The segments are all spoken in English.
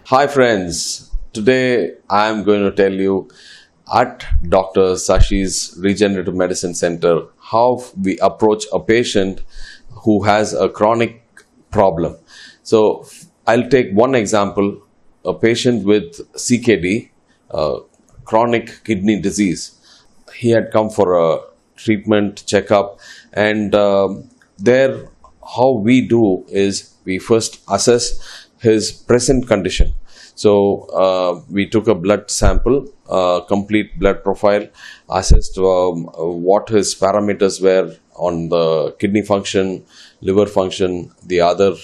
Hi, friends. Today I am going to tell you at Dr. Sashi's Regenerative Medicine Center how we approach a patient who has a chronic problem. So, I'll take one example, a patient with CKD, chronic kidney disease. He had come for a treatment checkup, and there, how we do is we first assess his present condition. So we took a blood sample, complete blood profile, assessed what his parameters were on the kidney function, liver function, the other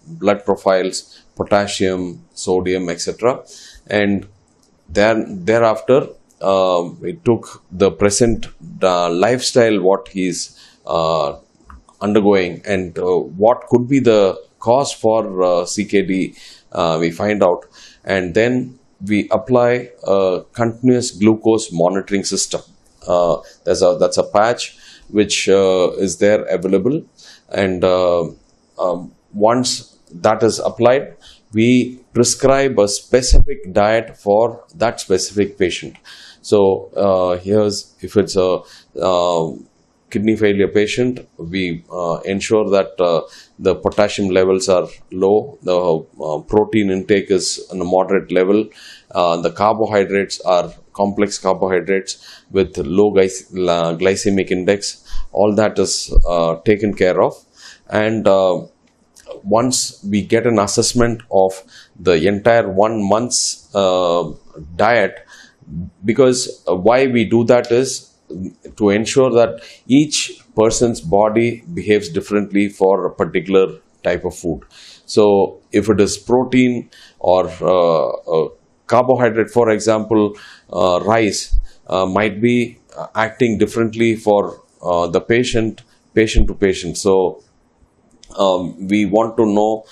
blood profiles, potassium, sodium, etc. And then thereafter, we took the present lifestyle, what he's undergoing, and what could be the cause for CKD. We find out, and then we apply a continuous glucose monitoring system. That's a patch which is there available, and once that is applied, we prescribe a specific diet for that specific patient. So here's, if it's a kidney failure patient, we ensure that the potassium levels are low, the protein intake is on a moderate level, the carbohydrates are complex carbohydrates with low glycemic index. All that is taken care of, and once we get an assessment of the entire 1 month's diet, because why we do that is to ensure that each person's body behaves differently for a particular type of food. So if it is protein or carbohydrate, for example, rice might be acting differently for the patient to patient. So we want to know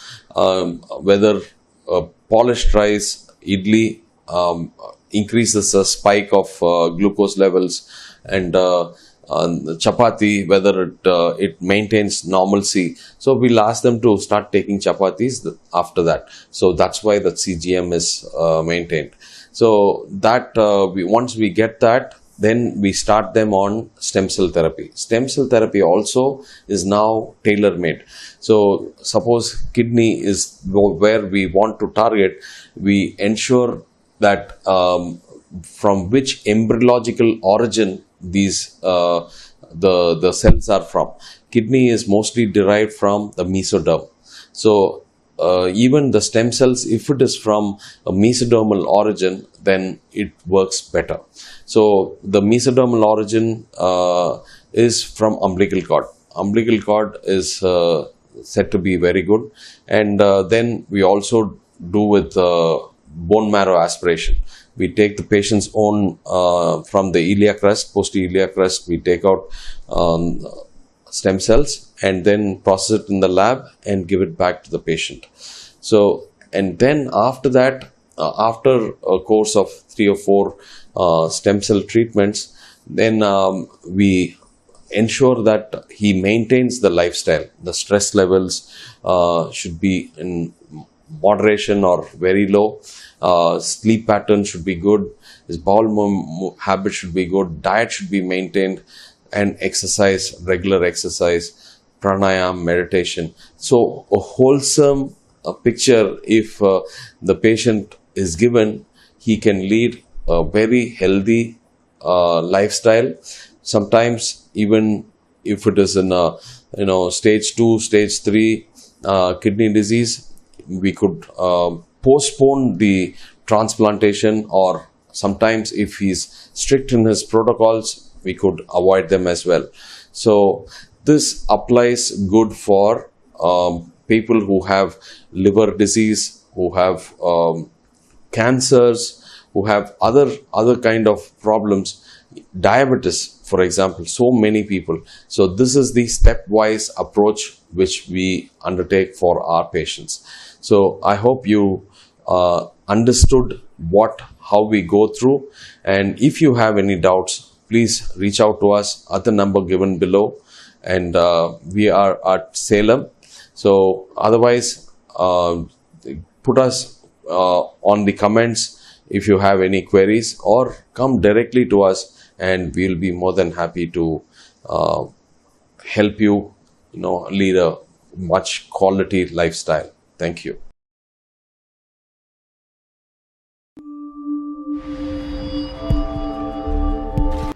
whether polished rice, idli, increases a spike of glucose levels, and chapati, whether it maintains normalcy. So we'll ask them to start taking chapatis after that. So that's why the CGM is maintained. So that once we get that, then we start them on stem cell therapy. Stem cell therapy also is now tailor made. So suppose kidney is where we want to target, we ensure that from which embryological origin these the cells are from. Kidney is mostly derived from the mesoderm. So even the stem cells, if it is from a mesodermal origin, then it works better. So the mesodermal origin is from umbilical cord. Umbilical cord is said to be very good, and then we also do with bone marrow aspiration. We take the patient's own from the iliac crest, post-iliac crest, we take out stem cells and then process it in the lab and give it back to the patient. So, and then after that, after a course of 3 or 4 stem cell treatments, then we ensure that he maintains the lifestyle. The stress levels should be in moderation or very low. Sleep pattern should be good. His bowel habit should be good. Diet should be maintained, and exercise, regular exercise, pranayam, meditation. So a wholesome picture, if the patient is given, he can lead a very healthy lifestyle. Sometimes even if it is in a stage 2, stage 3 kidney disease, we could postpone the transplantation, or sometimes if he's strict in his protocols, we could avoid them as well. So this applies good for people who have liver disease, who have cancers, who have other kind of problems, diabetes, for example, so many people. So this is the stepwise approach which we undertake for our patients. So I hope you understood how we go through, and if you have any doubts, please reach out to us at the number given below, and we are at Salem. So otherwise, put us on the comments if you have any queries, or come directly to us, and we'll be more than happy to help you, lead a much quality lifestyle. Thank you.